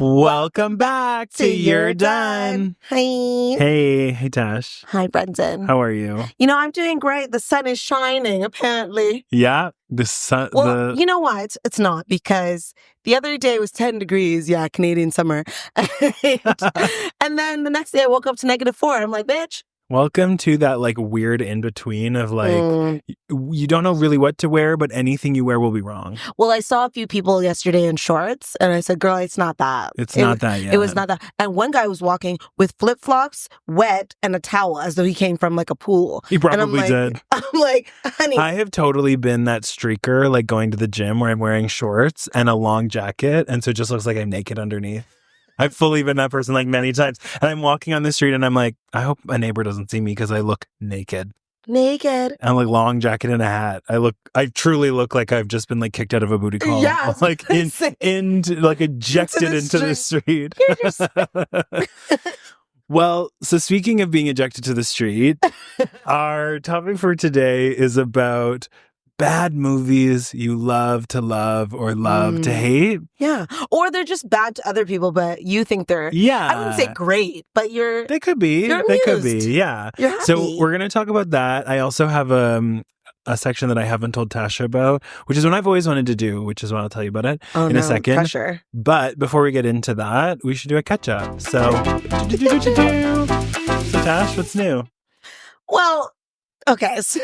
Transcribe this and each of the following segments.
Welcome back to You're Done. Hi. Hey, Tash. Hi, Brendan. How are you? I'm doing great. The sun is shining, apparently. Yeah, the sun. Well, you know what? It's not, because the other day was 10 degrees. Yeah, Canadian summer. And then the next day I woke up to -4. I'm like, bitch. Welcome to that weird in between of you don't know really what to wear, but anything you wear will be wrong. Well, I saw a few people yesterday in shorts, and I said, girl, it's not that. It's not that yet. It was not that. And one guy was walking with flip-flops, wet, and a towel as though he came from a pool. He probably did. I'm like, honey. I have totally been that streaker, going to the gym where I'm wearing shorts and a long jacket, and so it just looks like I'm naked underneath. I've fully been that person many times. And I'm walking on the street and I'm like, I hope a neighbor doesn't see me because I look naked. Naked. I'm long jacket and a hat. I truly look like I've just been kicked out of a booty call. Yeah. Ejected into the street. Well, so speaking of being ejected to the street, our topic for today is about bad movies you love to love or love to hate. Yeah. Or they're just bad to other people, but you think they're, I wouldn't say great, but they could be. They could be, yeah. You're happy. So we're going to talk about that. I also have a section that I haven't told Tasha about, which is one I've always wanted to do, which is what I'll tell you about it in a second. Pressure. But before we get into that, we should do a catch up. So Tash, what's new? Well, okay, so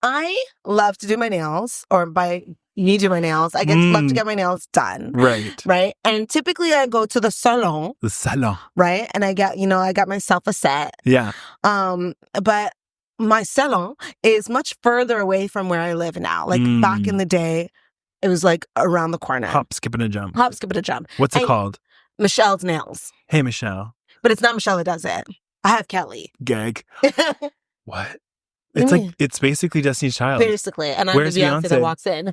I love to do my nails, or by you do my nails, I love to get my nails done. Right. Right? And typically I go to the salon. The salon. Right? And I got myself a set. Yeah. But my salon is much further away from where I live now. Back in the day, it was around the corner. Hop, skip, and a jump. Hop, skip, and a jump. What's it called? Michelle's Nails. Hey, Michelle. But it's not Michelle that does it. I have Kelly. Gag. What? It's basically Destiny's Child. Basically. And I'm the Beyonce that walks in.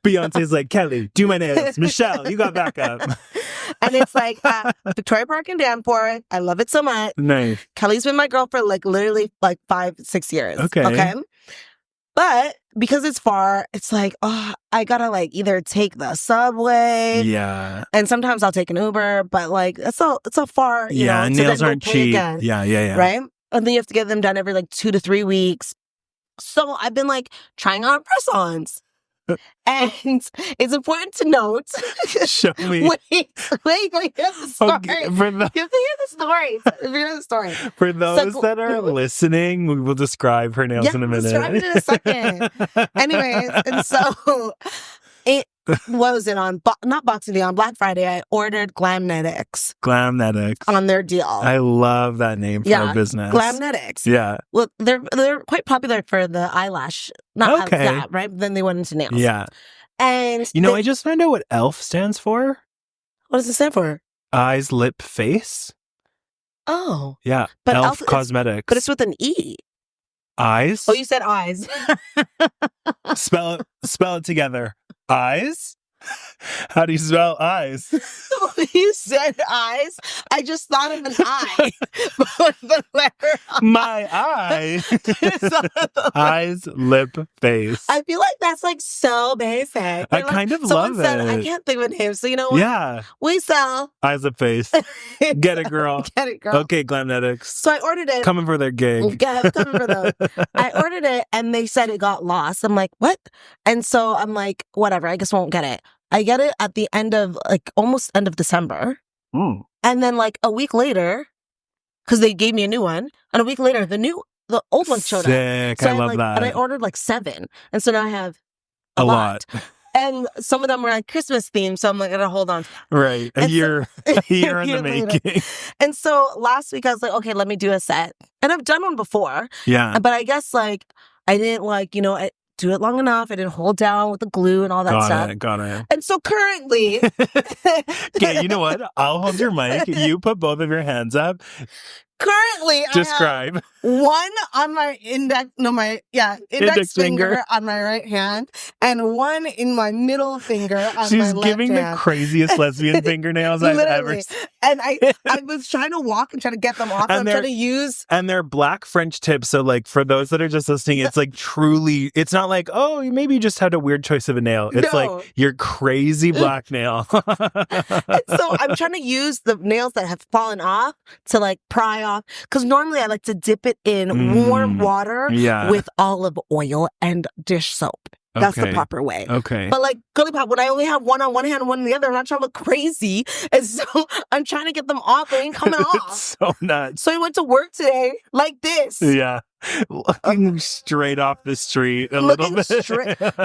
Beyonce's like, Kelly, do my nails. Michelle, you got backup. And it's Victoria Park in Danforth. I love it so much. Nice. Kelly's been my girl for literally 5-6 years. Okay. But because it's far, it's I gotta either take the subway. Yeah. And sometimes I'll take an Uber, but it's so far. Yeah, nails aren't cheap. Again, yeah. Right? And then you have to get them done every 2 to 3 weeks. So I've been trying on press-ons. And it's important to note. Show me. Wait, here's the story. Okay, you have to hear the story. For those that are listening, we will describe her nails in a minute. Describe it in a second. Anyways, and so what was it on? Not Boxing Day, on Black Friday, I ordered Glamnetics. Glamnetics. On their deal. I love that name for a business. Glamnetics. Yeah. Well, they're quite popular for the eyelash. Not that, right? Then they went into nails. Yeah. And I just found out what ELF stands for. What does it stand for? Eyes, lip, face. Oh. Yeah. But ELF Cosmetics. But it's with an E. Eyes? Oh, you said eyes. Spell it together. Eyes? How do you spell eyes? You said eyes. I just thought of an eye. But the letter my eye. Eyes, lip, face. I feel like that's so basic. I kind of love it. I can't think of a name. So you know what? Yeah. We sell eyes, lip, face. Get it, girl. Get it, girl. Okay, Glamnetics. So I ordered it. Coming for their gig. Coming for those. I ordered it and they said it got lost. I'm like, what? And so I'm like, whatever. I guess won't get it. I get it at the end of almost end of December. And then a week later, because they gave me a new one, and a week later the old one showed up. So I love that. And I ordered 7. And so now I have a lot. And some of them were Christmas themed, so I'm gotta hold on. Right. A year in the making. And so last week I was okay, let me do a set. And I've done one before. Yeah. But I guess I didn't do it long enough. I didn't hold down with the glue and all that stuff. Got it. And so currently... Okay, you know what? I'll hold your mic. You put both of your hands up. Currently, Describe. I have one on my index finger on my right hand, and one in my middle finger on my left hand. She's giving the craziest lesbian fingernails I've ever seen. And I was trying to walk and try to get them off. And I'm trying to use... And they're black French tips. So, like, for those that are just listening, it's like truly... It's not like, oh, maybe you just had a weird choice of a nail. It's like your crazy black nail. So I'm trying to use the nails that have fallen off to, like, pry off. Because normally I like to dip it in warm water with olive oil and dish soap. That's the proper way. Okay. But like, girly pop, when I only have one on one hand and one on the other, I'm not trying to look crazy. And so I'm trying to get them off. They ain't coming off. It's so nuts. So I went to work today like this. Yeah. Looking straight off the street a little bit.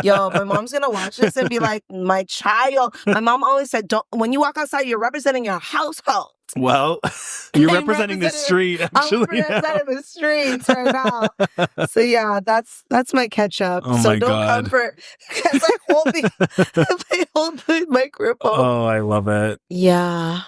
Yo, my mom's going to watch this and be like, my child. My mom always said, when you walk outside, you're representing your household. Well, you're representing the street, actually. I'm representing the streets right now. So yeah, that's my catch-up. Oh so my don't God. come for... Because I hold the microphone. Oh, I love it. Yeah.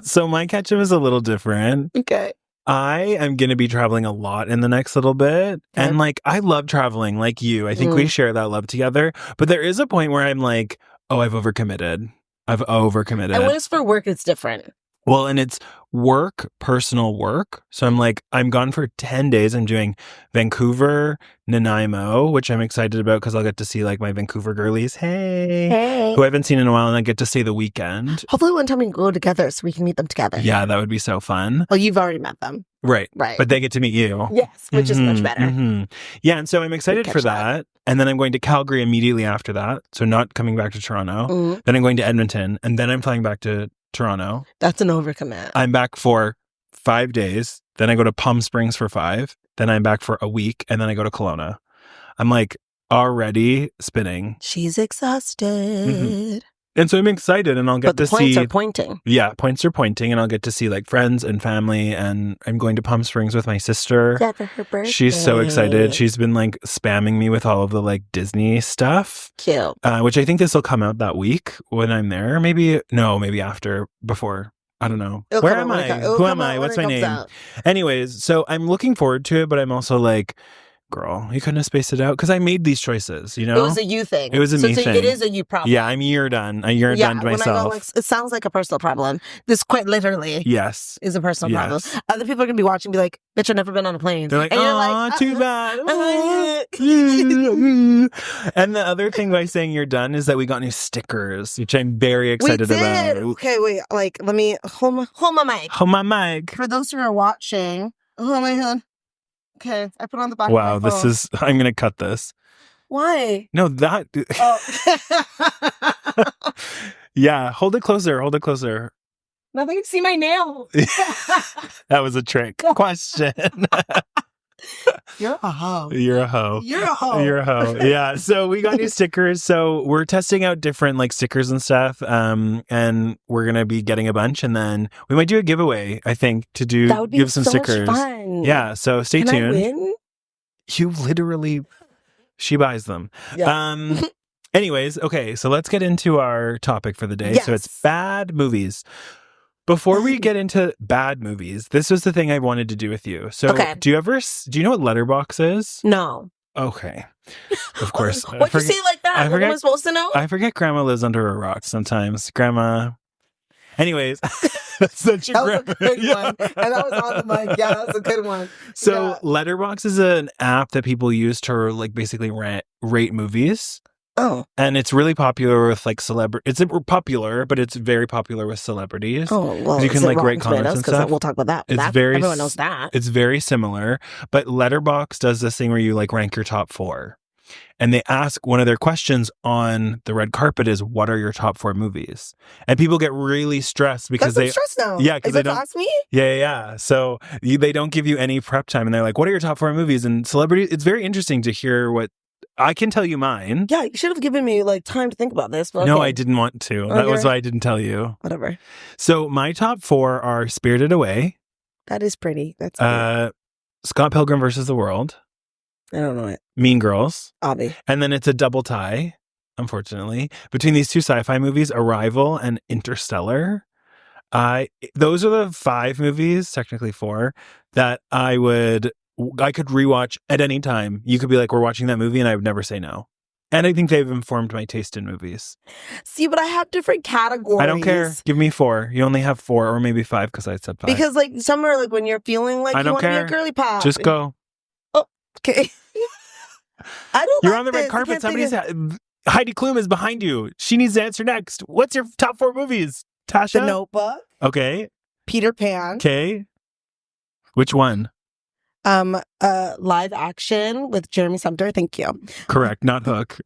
So my catch-up is a little different. Okay. I am going to be traveling a lot in the next little bit. Okay. And like, I love traveling like you. I think we share that love together. But there is a point where I'm like, oh, I've overcommitted. And when it's for work, it's different. Well, and it's work, personal work. So I'm like, I'm gone for 10 days. I'm doing Vancouver, Nanaimo, which I'm excited about because I'll get to see like my Vancouver girlies. Hey. Who I haven't seen in a while, and I get to stay the weekend. Hopefully one time we can go together so we can meet them together. Yeah, that would be so fun. Well, you've already met them. Right. But they get to meet you. Yes, which is much better. Yeah, and so I'm excited for that. And then I'm going to Calgary immediately after that. So not coming back to Toronto. Then I'm going to Edmonton, and then I'm flying back to Toronto. That's an overcommit. I'm back for 5 days. Then I go to Palm Springs for 5. Then I'm back for a week. And then I go to Kelowna. I'm like already spinning. She's exhausted. And so I'm excited, and I'll get to see... But the points are pointing. Yeah, points are pointing, and I'll get to see like friends and family, and I'm going to Palm Springs with my sister. Yeah, for her birthday. She's so excited. She's been like spamming me with all of the like Disney stuff. Cute. Which I think this will come out that week when I'm there. Maybe after, before. I don't know. Where am I? Who am I? What's my name? Out. Anyways, so I'm looking forward to it, but I'm also like... Girl, you couldn't have spaced it out because I made these choices, you know? It was a you thing. It was a me thing. It is a you problem. Yeah, I'm URDONE. I URDONE'd myself. When I go, it sounds like a personal problem. This quite literally is a personal problem. Other people are going to be watching and be like, bitch, I've never been on a plane. They're like, oh, too bad. And the other thing by saying you're done is that we got new stickers, which I'm very excited about. Okay, wait. Like, let me hold my mic. Hold my mic. For those who are watching, hold my hand. Okay, I put on the back wow, of my phone. I'm going to cut this. Why? No, that... Oh. Yeah, hold it closer. Now they can see my nail. That was a trick question. You're a hoe. You're a hoe. You're a hoe. You're a hoe. Yeah. So we got new stickers. So we're testing out different like stickers and stuff. And we're gonna be getting a bunch, and then we might do a giveaway. I think to do that would be give some so stickers. Much fun. Yeah. So stay tuned. I win? You literally, she buys them. Yeah. Anyways, okay. So let's get into our topic for the day. Yes. So it's bad movies. Before we get into bad movies, this was the thing I wanted to do with you. So do you know what Letterboxd is? No. Okay. Of course. Why'd you say it like that? What am I supposed to know? I forget Grandma lives under a rock sometimes. Grandma. Anyways, that's such a that was a good one. And that was on the mic. Yeah, that was a good one. So Letterboxd is an app that people use to like basically rate movies. Oh. And it's really popular with like celebrities. It's popular, but it's very popular with celebrities. Oh, well, you can like rate comments and stuff. We'll talk about that. Everyone knows that. It's very similar, but Letterboxd does this thing where you like rank your top 4. And they ask, one of their questions on the red carpet is, what are your top 4 movies? And people get really stressed because stressed now. Yeah, because they don't ask me. Yeah. So they don't give you any prep time, and they're like, what are your top 4 movies? And celebrities, it's very interesting to hear what. I can tell you mine. Yeah, you should have given me like time to think about this. But no, I didn't want to. Okay. That was why I didn't tell you. Whatever. So my top 4 are Spirited Away. That is pretty. That's good. Scott Pilgrim versus the World. I don't know it. Mean Girls. Obvi. And then it's a double tie, unfortunately, between these two sci-fi movies, Arrival and Interstellar. Those are the 5 movies, technically 4, that I could rewatch at any time. You could be like, we're watching that movie, and I would never say no. And I think they've informed my taste in movies. See, but I have different categories. I don't care. Give me 4. You only have 4 or maybe 5 because I said 5. Because like some are like when you're feeling like you want to be a girly pop. Just go. Oh, okay. I don't. You're like on the red this. carpet. Heidi Klum is behind you. She needs to answer next. What's your top 4 movies, Tasha? The Notebook. Okay. Peter Pan. Okay. Which one? Live action with Jeremy Sumter. Thank you. Correct. Not Hook.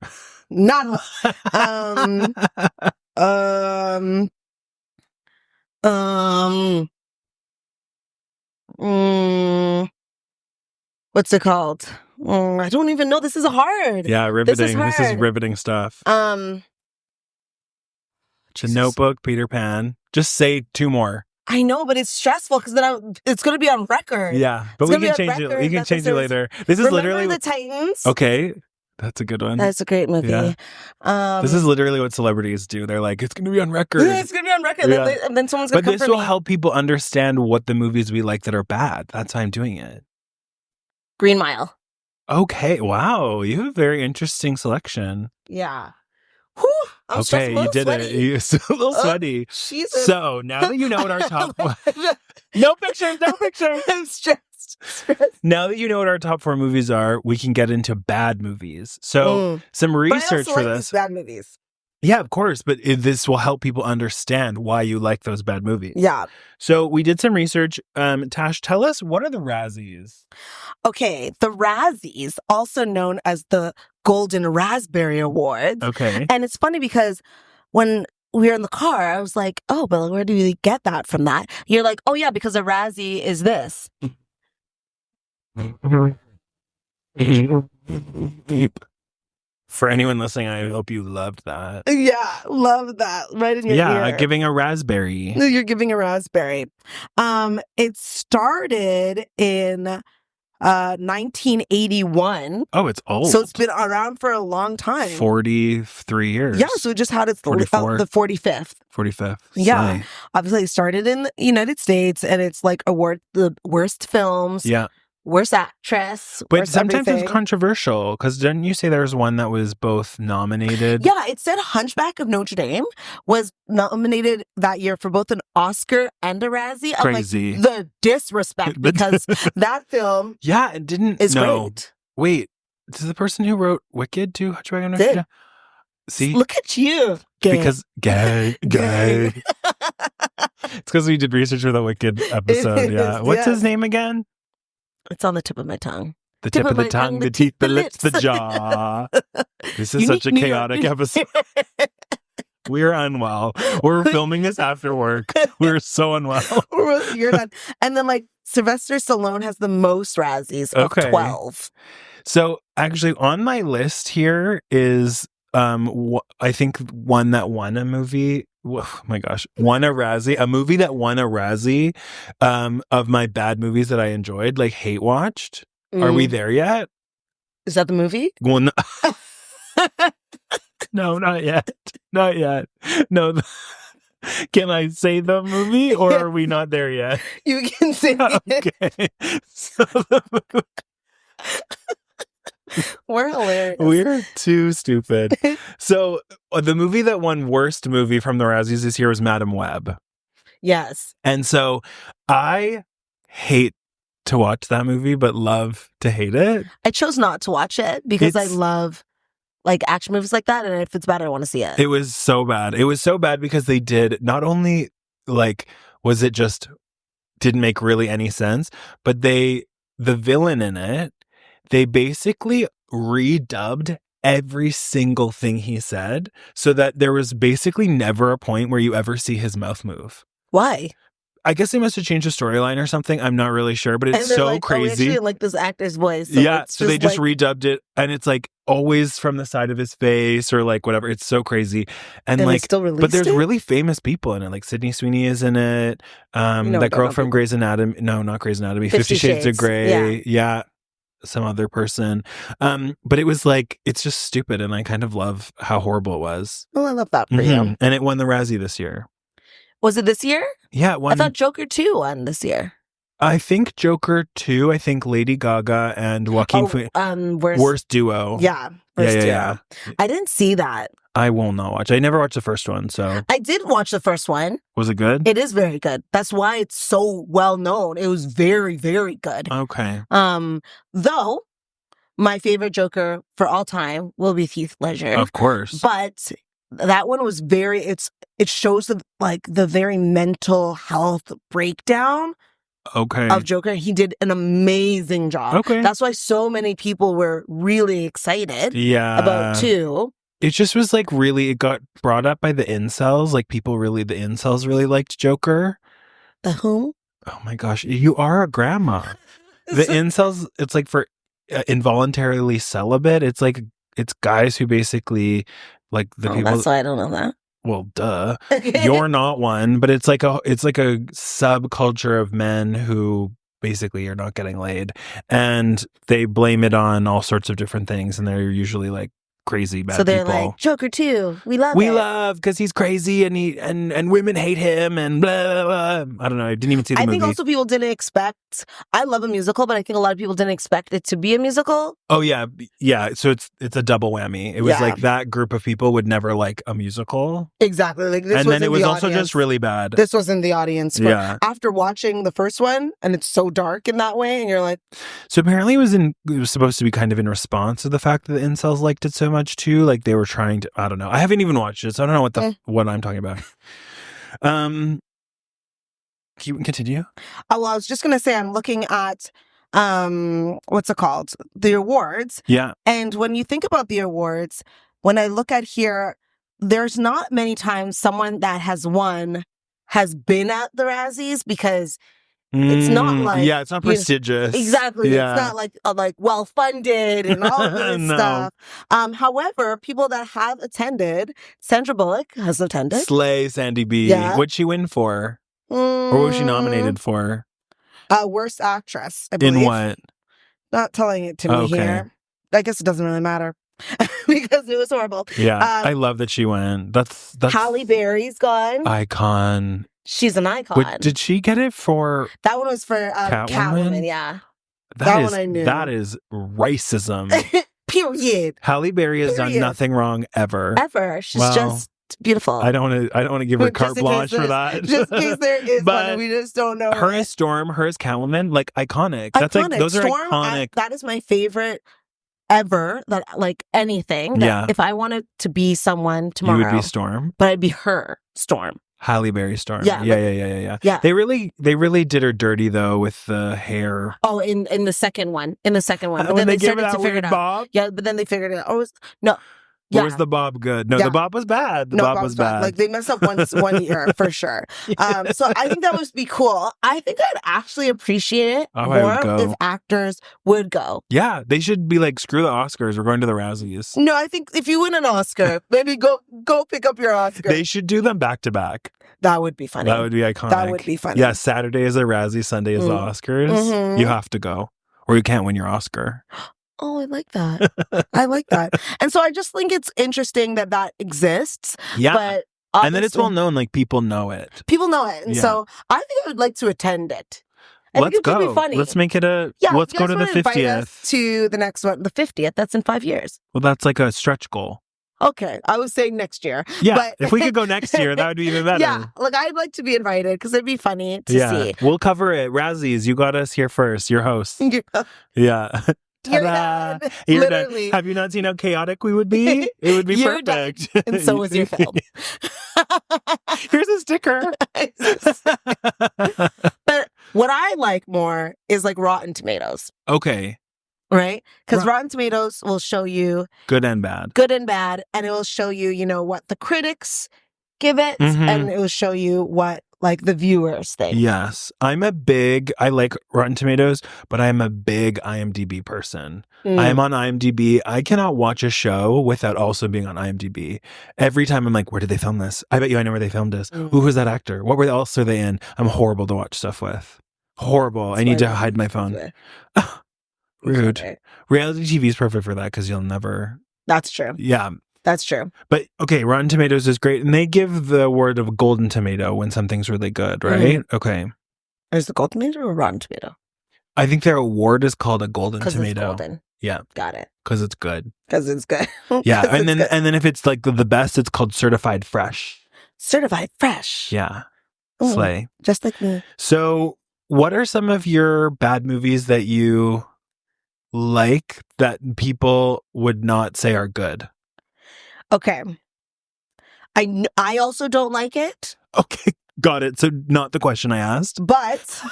Not Hook. What's it called? I don't even know. This is hard. Yeah, riveting. This is riveting stuff. The Notebook, Peter Pan. Just say 2 more. I know, but it's stressful because then it's going to be on record. Yeah, but we can change it. We can change it later. This is literally the Titans. Okay, that's a good one. That's a great movie. Yeah. This is literally what celebrities do. They're like, it's going to be on record. Yeah, it's going to be on record. Yeah. And then someone's going to come for me. But this will help people understand what the movies we like that are bad. That's why I'm doing it. Green Mile. Okay, wow, you have a very interesting selection. Yeah. Whew, I'm okay, you did sweaty. it. You're still a little sweaty. Jesus. So now that you know what our top no pictures, no pictures. I'm stressed. Now that you know what our top 4 movies are, we can get into bad movies. So some research for this. Bad movies. Yeah, of course, but this will help people understand why you like those bad movies. Yeah. So we did some research. Tash, tell us, what are the Razzies? Okay, the Razzies, also known as the Golden Raspberry Awards. Okay. And it's funny because when we were in the car, I was like, oh, but where do we get that from that? You're like, oh, yeah, because a Razzie is this. For anyone listening, I hope you loved that. Yeah, love that. Right in your ear. Yeah, giving a raspberry. You're giving a raspberry. It started in 1981. Oh, it's old. So it's been around for a long time. 43 years. Yeah, so it just had its the 45th. 45th. Yeah. Slay. Obviously, it started in the United States, and it's like award the worst films. Yeah. Worst actress. But worst sometimes everything. it's controversial, because didn't you say there was one that was both nominated? Yeah, it said Hunchback of Notre Dame was nominated that year for both an Oscar and a Razzie. Crazy. I'm like, the disrespect, because that film is great. Wait, is the person who wrote Wicked do Hunchback of Notre Dame? See? Look at you. Gay. Because gay. It's because we did research for the Wicked episode. Yeah. What's his name again? It's on the tip of my tongue. The tip of the tongue, the teeth, the lips, the jaw. This is such a chaotic episode. We're unwell. We're filming this after work. We're so unwell. You're done. And then like Sylvester Stallone has the most Razzies of 12. So actually on my list here is I think one that won a movie. Oh my gosh, won a Razzie, a movie that won a Razzie of my bad movies that I enjoyed, like hate watched. Are we there yet? Is that the movie? Well, no, not yet. Not yet. No. Can I say the movie, or are we not there yet? You can say it. Okay. So the movie. We're hilarious. We're too stupid. So the movie that won worst movie from the Razzies this year was Madam Web. Yes. And so I hate to watch that movie, but love to hate it. I chose not to watch it because I love like action movies like that. And if it's bad, I want to see it. It was so bad. It was so bad because they did not only like, was it just didn't make really any sense, but the villain in it, they basically redubbed every single thing he said so that there was basically never a point where you ever see his mouth move. Why? I guess they must have changed the storyline or something. I'm not really sure, but it's so like, crazy. Oh, we actually like this actor's voice. So yeah, so they just redubbed it, and it's like always from the side of his face or like whatever. It's so crazy, and like, but there's really famous people in it. Like Sydney Sweeney is in it. That girl from Grey's Anatomy. No, not Grey's Anatomy. 50 Shades of Grey. Yeah. Some other person. But it was like, it's just stupid, and I kind of love how horrible it was. Well, I love that for you. And it won the Razzie this year. Was it this year? Yeah, it won. I thought Joker 2 won this year. I think Joker 2, I think Lady Gaga and Joaquin Phoenix. Worst duo. Yeah. Worst duo. Yeah. I didn't see that. I will not watch. I never watched the first one, so. I did watch the first one. Was it good? It is very good. That's why it's so well known. It was very, very good. Okay. Though my favorite Joker for all time will be Heath Ledger. Of course. But that one was it shows the very mental health breakdown of Joker. He did an amazing job. Okay. That's why so many people were really excited about 2. It just was like it got brought up by the incels. Like the incels really liked Joker. The whom? Oh my gosh, you are a grandma. The incels, it's like for involuntarily celibate. It's like, it's guys who basically like the people. That's why I don't know that. Well, duh. You're not one, but it's like a subculture of men who basically are not getting laid, and they blame it on all sorts of different things, and they're usually like crazy bad people. So they're like, Joker 2, we love because he's crazy and women hate him and blah, blah, blah. I don't know. I didn't even see the movie. I think also people didn't expect, I love a musical, but I think a lot of people didn't expect it to be a musical. Oh yeah. Yeah. So it's a double whammy. It was like that group of people would never like a musical. Exactly. Like this, and then it was also just really bad. This was in the audience. After watching the first one, and it's so dark in that way, and you're like. So apparently it was supposed to be kind of in response to the fact that the incels liked it so much too. Like they were trying to, I don't know. I haven't even watched it, so I don't know what I'm talking about. Can you continue? Oh, well, I was just gonna say I'm looking at what's it called? The awards. Yeah. And when you think about the awards, when I look at here, there's not many times someone that has won has been at the Razzies, because it's not like it's not prestigious. Exactly. Yeah. It's not like well funded and all of this stuff. However, people that have attended, Sandra Bullock has attended. Slay Sandy B. Yeah. What'd she win for? Or what was she nominated for? Worst actress, I believe. In what? Not telling it to me here. I guess it doesn't really matter. Because it was horrible. Yeah. I love that she went. That's Halle Berry's gone. Icon. She's an icon. Did she get it for that one was for Catwoman, yeah. That one I knew. That is racism. Period. Halle Berry has done nothing wrong ever. Ever. She's just beautiful. I don't want to give her carte blanche for that. Just in case there is one, we just don't know. Her as Storm, her as Catwoman, like iconic. That's like those Storm, are iconic. that is my favorite ever. That like anything. That if I wanted to be someone tomorrow, you would be Storm, but I'd be her Storm. Halle Berry Storm. Yeah. Yeah. They really did her dirty though with the hair. Oh, in the second one. But when then they started to figure it out. Bob? Yeah, but then they figured it out. Oh, no. Or was the bob good? No, the bob was bad. The bob was bad. Like they messed up one year for sure. So I think that would be cool. I think I'd actually appreciate it more if actors would go. Yeah, they should be like, screw the Oscars. We're going to the Razzies. No, I think if you win an Oscar, maybe go pick up your Oscar. They should do them back to back. That would be funny. That would be iconic. That would be funny. Yeah, Saturday is a Razzie, Sunday is the Oscars. Mm-hmm. You have to go, or you can't win your Oscar. Oh, I like that. I like that. And so I just think it's interesting that exists. Yeah. But and then it's well known, like people know it. People know it. And so I think I would like to attend it. Let's go. Be funny. Let's make it let's go to the 50th. To the next one, the 50th. That's in 5 years. Well, that's like a stretch goal. Okay. I was saying next year. Yeah. But if we could go next year, that would be even better. Yeah. Like I'd like to be invited because it'd be funny to see. We'll cover it. Razzies, you got us here first. Your host. Yeah. Ta-da! You're literally. Have you not seen how chaotic we would be? It would be perfect. And so was your film. Here's a sticker. But what I like more is like Rotten Tomatoes. Okay. Right? Because Rotten Tomatoes will show you good and bad. And it will show you, what the critics give it, and it will show you what like the viewers think. Yes. I like Rotten Tomatoes, but I'm a big IMDb person. I am on IMDb. I cannot watch a show without also being on IMDb. Every time I'm like, where did they film this? I bet you I know where they filmed this. Who was that actor? What else are they in? I'm horrible to watch stuff with. Horrible. That's I need to hide my phone. Rude. Reality TV is perfect for that because you'll never. That's true. Yeah. That's true. But okay, Rotten Tomatoes is great. And they give the award of golden tomato when something's really good, right? Okay. Is the golden tomato or rotten tomato? I think their award is called a golden Because it's tomato. golden. Yeah. Got it. Because it's good. Because it's good. Yeah. And then if it's like the best, it's called certified fresh. Certified fresh. Yeah. Ooh, Slay. just like me. So what are some of your bad movies that you like that people would not say are good? Okay. I also don't like it. Okay. Got it. So not the question I asked. But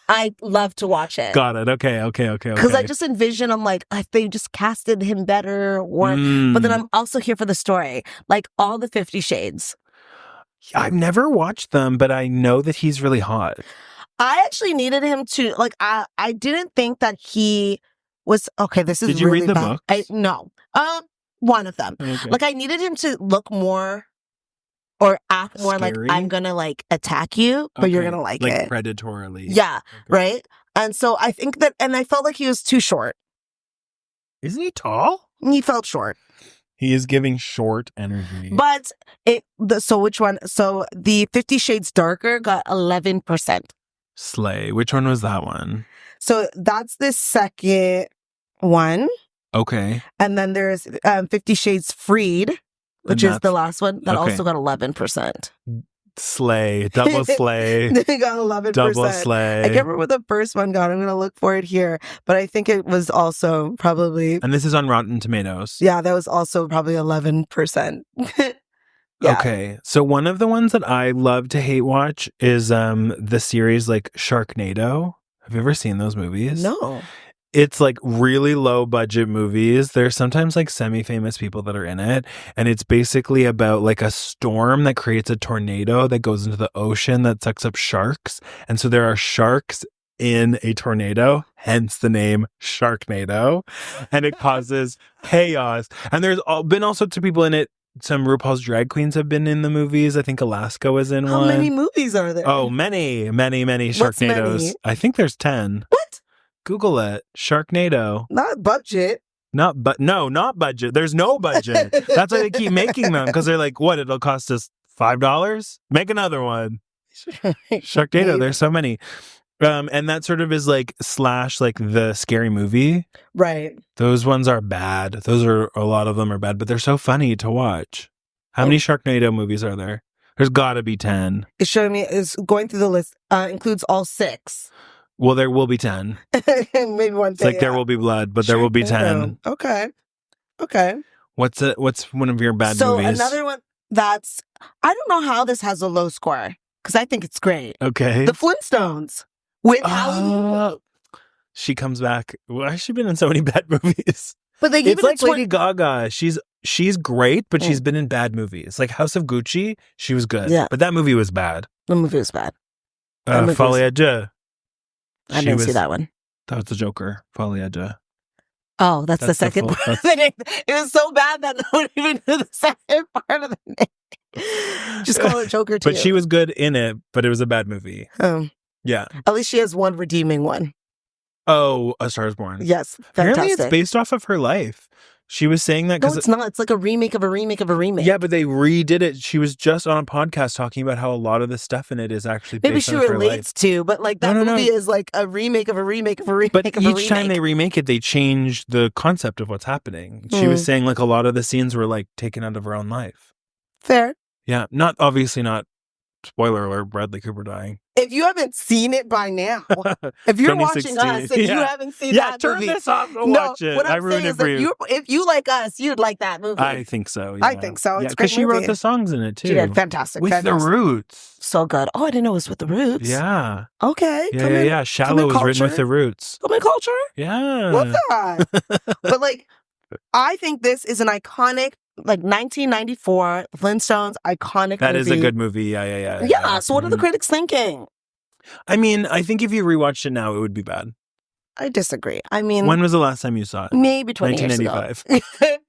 I love to watch it. Got it. Okay. Because I just envision, I'm like, if they just casted him better. But then I'm also here for the story. Like all the 50 Shades. I've never watched them, but I know that he's really hot. I actually needed him to, like, I didn't think that he was, okay, this is Did you really read the bad. books? No. One of them. Okay. Like, I needed him to look more or act more Scary? like, I'm gonna, like, attack you, but you're gonna like it. Predatorily. Yeah, Okay. right? And so I think that, and I felt like he was too short. Isn't he tall? He felt short. He is giving short energy. But so which one? So the 50 Shades Darker got 11%. Slay. Which one was that one? So that's the second one. Okay. And then there's 50 Shades Freed, which is the last one that okay. also got 11%. Slay. Double slay. They got 11%. Double slay. I can't remember what the first one got. I'm going to look for it here. But I think it was also probably... And this is on Rotten Tomatoes. Yeah, that was also probably 11%. Yeah. Okay. So one of the ones that I love to hate watch is the series like Sharknado. Have you ever seen those movies? No. It's like really low budget movies. There's sometimes like semi-famous people that are in it. And it's basically about like a storm that creates a tornado that goes into the ocean that sucks up sharks. And so there are sharks in a tornado, hence the name Sharknado. And it causes chaos. And there's been all sorts of people in it. Some RuPaul's drag queens have been in the movies. I think Alaska was in one. How many movies are there? Oh, many Sharknadoes. What's many? I think there's 10. What? Google it. Sharknado. Not budget. Not budget. There's no budget. That's why they keep making them, because they're like, what? It'll cost us $5? Make another one. Sharknado. There's so many. And that sort of is like / like the scary movie. Right. Those ones are bad. A lot of them are bad, but they're so funny to watch. How many Sharknado movies are there? There's got to be 10. It's showing me, it's going through the list, includes all 6. Well, there will be 10. Maybe one day. It's like there will be blood, but there will be 10. Okay. What's one of your bad so movies? Another one that's, I don't know how this has a low score, because I think it's great. Okay. The Flintstones. With Helen. She comes back. Why has she been in so many bad movies? But they give it's like Lady Gaga. She's great, but she's been in bad movies. Like House of Gucci, she was good. Yeah. But that movie was bad. The movie was bad. Folie à Deux. I didn't see that one. That was the Joker. Folie à Deux. Oh, that's the second part. It was so bad that no one even knew the second part of the name. Just call it Joker too. But she was good in it, but it was a bad movie. Yeah. At least she has one redeeming one. Oh, A Star is Born. Yes. Fantastic. Apparently it's based off of her life. She was saying that because no, it's not. It's like a remake of a remake of a remake. Yeah, but they redid it. She was just on a podcast talking about how a lot of the stuff in it is actually based maybe she on her relates life. to, but like that movie is like a remake of a remake of a remake but of a remake. each time they remake it, they change the concept of what's happening. She was saying like a lot of the scenes were like taken out of her own life. Fair. Yeah, obviously not. Spoiler alert: Bradley Cooper dying. If you haven't seen it by now, if you're watching us and you haven't seen that turn movie, this off and watch it. What I'm I ruined saying it for you. If you like us, you'd like that movie. I think so. Yeah. I think so. It's because she wrote the songs in it too. She did. Fantastic. With the Roots. So good. Oh, I didn't know it was with the Roots. Yeah. Okay. Yeah. Shallow was written with the Roots. Come in culture. Yeah. What's that? But like, I think this is an iconic. Like 1994, Flintstones, iconic That movie. is a good movie. Yeah. Yeah, so what are the critics thinking? I mean, I think if you rewatched it now, it would be bad. I disagree. I mean... When was the last time you saw it? Maybe 20 years ago. 1995.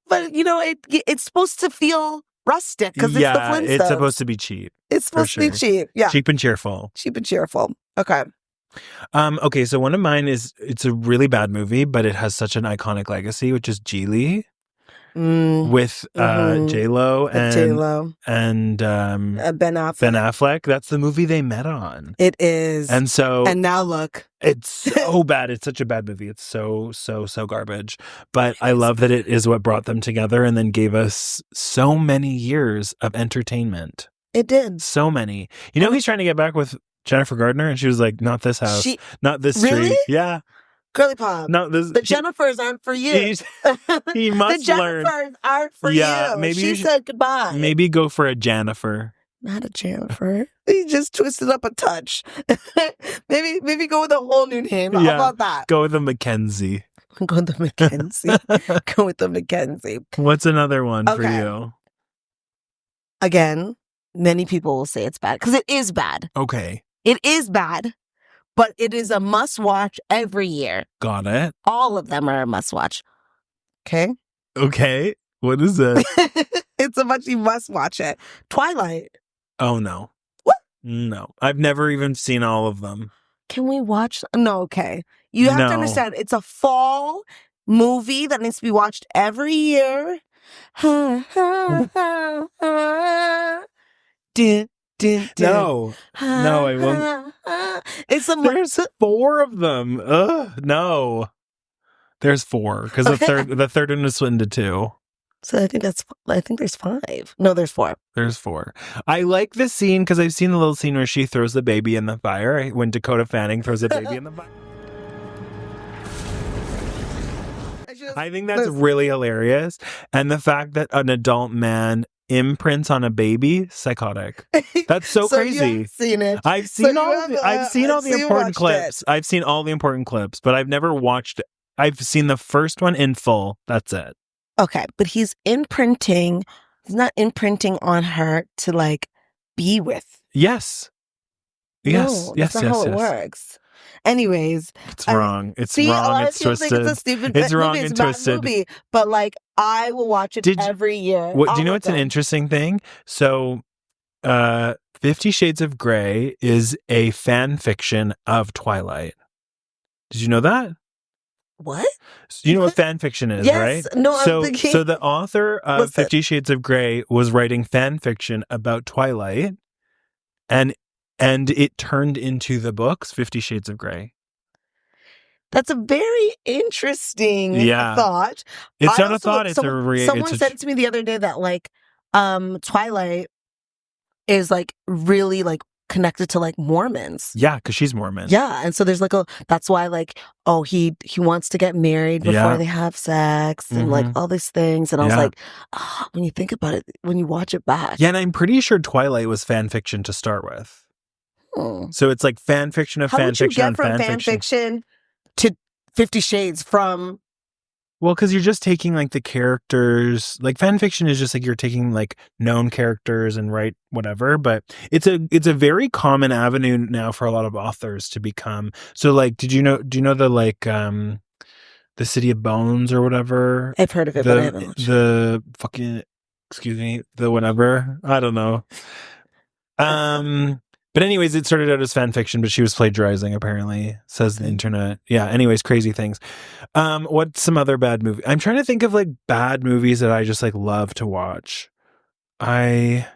But, you know, it's supposed to feel rustic because it's the Flintstones. It's supposed to be cheap. It's supposed to be cheap. Yeah. Cheap and cheerful. Cheap and cheerful. Okay. Okay, so one of mine it's a really bad movie, but it has such an iconic legacy, which is Geely. with J-Lo and J-Lo. and Ben Affleck. Ben Affleck. That's the movie they met on. It is. And so, and now look, it's so bad. It's such a bad movie. It's so garbage. But I love that it is what brought them together and then gave us so many years of entertainment. It did. So many. You know, he's trying to get back with Jennifer Gardner, and she was like, "Not this house, not this street." Really? Yeah. Girly pop. No, the Jennifers aren't for you. He must learn. The Jennifers aren't for you. Maybe she said goodbye. Maybe go for a Jennifer. Not a Jennifer. He just twisted up a touch. maybe go with a whole new name. How about that? Go with a Mackenzie. Go with the Mackenzie. Go with the Mackenzie. What's another one for you? Again, many people will say it's bad because it is bad. Okay. It is bad. But it is a must-watch every year. Got it. All of them are a must-watch. Okay? Okay. What is it? It's a bunch you must watch it. Twilight. Oh, no. What? No. I've never even seen all of them. Can we watch? No, okay. You have to understand, it's a fall movie that needs to be watched every year. No, I won't. There's 4 of them. Ugh, no. There's 4 because the third one was split into 2. So I think there's 5. No, there's 4. There's 4. I like this scene because I've seen the little scene where she throws the baby in the fire when Dakota Fanning throws a baby in the fire. I think that's really hilarious. And the fact that an adult man imprints on a baby, psychotic. That's so crazy. You've seen it. I've seen all the important clips. I've seen all the important clips, but I've never watched it. I've seen the first one in full. That's it. Okay, but he's imprinting. He's not imprinting on her to like be with. Yes. No, that's not how it works. Anyways, it's wrong. It's wrong. It's twisted. It's a stupid. It's wrong and twisted. Movie, but like I will watch it every year. Do you know what's an interesting thing? So, 50 Shades of Grey is a fan fiction of Twilight. Did you know that? What? You know what fan fiction is, right? No, I'm thinking. So the author of 50 Shades of Grey was writing fan fiction about Twilight, and it turned into the books 50 Shades of Grey. That's a very interesting thought. It's not a thought. It's a reality. Someone said to me the other day that like Twilight is like really like connected to like Mormons. Yeah, because she's Mormon. Yeah, and so there's like that's why like he wants to get married before they have sex and like all these things. And I was like, when you think about it, when you watch it back. Yeah, and I'm pretty sure Twilight was fan fiction to start with. So it's like fan fiction of fan fiction on fan fiction. Fan fiction to 50 Shades from. Well, because you're just taking like the characters, like fan fiction is just like you're taking like known characters and write whatever, but it's a very common avenue now for a lot of authors to become. So like, do you know the like the City of Bones or whatever? I've heard of it, but I haven't watched the fucking the whatever. I don't know. But anyways, it started out as fan fiction, but she was plagiarizing, apparently, says the internet. Yeah, anyways, crazy things. What's some other bad movie? I'm trying to think of like bad movies that I just like love to watch. I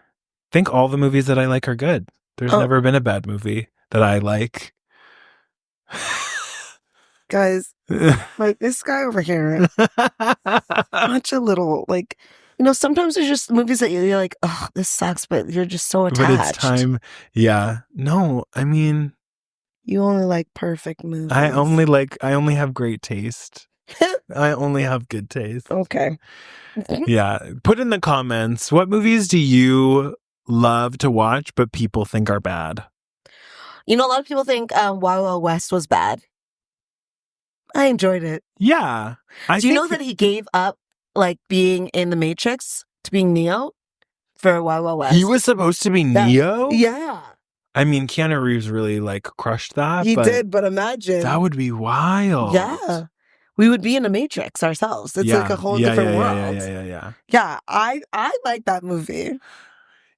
think all the movies that I like are good. There's never been a bad movie that I like. Guys, like this guy over here, such a little like... You know, sometimes there's just movies that you're like, oh, this sucks, but you're just so attached. But it's time. Yeah. No, I mean... You only like perfect movies. I only have great taste. I only have good taste. Okay. Yeah. Put in the comments, what movies do you love to watch, but people think are bad? You know, a lot of people think Wild Wild West was bad. I enjoyed it. Yeah. Do you know that he gave up like being in the Matrix to being Neo for Wild Wild West? He was supposed to be Neo? Yeah. I mean, Keanu Reeves really like crushed that. He did, but imagine. That would be wild. Yeah. We would be in a Matrix ourselves. It's like a whole different world. Yeah, I like that movie.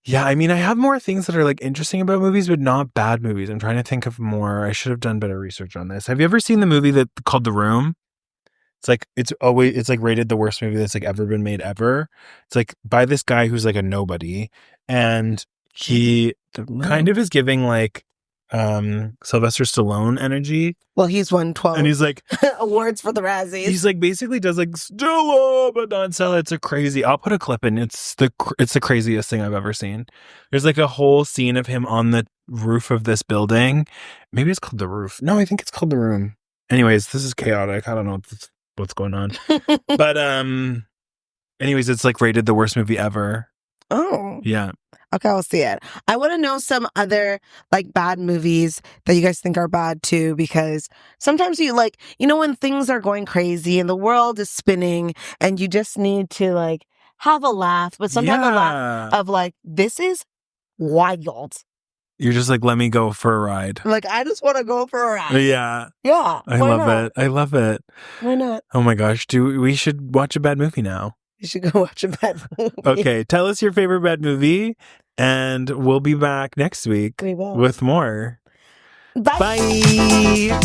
Yeah, I mean, I have more things that are like interesting about movies, but not bad movies. I'm trying to think of more. I should have done better research on this. Have you ever seen the movie called The Room? it's like rated the worst movie that's like ever been made ever. It's like by this guy who's like a nobody, and he kind of is giving like Sylvester Stallone energy. Well, he's won 12 and he's like awards for the Razzies. He's like basically does like Stella but not Stella. It's a crazy. I'll put a clip in. It's the craziest thing I've ever seen. There's like a whole scene of him on the roof of this building. Maybe it's called The Roof. No, I think it's called The Room. Anyways, this is chaotic. I don't know what's going on. But anyways, it's like rated the worst movie ever. Oh. Yeah. Okay, I'll see it. I want to know some other like bad movies that you guys think are bad too, because sometimes you like, you know, when things are going crazy and the world is spinning and you just need to like have a laugh, but sometimes a laugh of like, this is wild. You're just like, let me go for a ride. Like, I just want to go for a ride. Yeah. Yeah. I love it. I love it. Why not? Oh my gosh. We should watch a bad movie now. You should go watch a bad movie. Okay. Tell us your favorite bad movie, and we'll be back next week with more. Bye. Bye.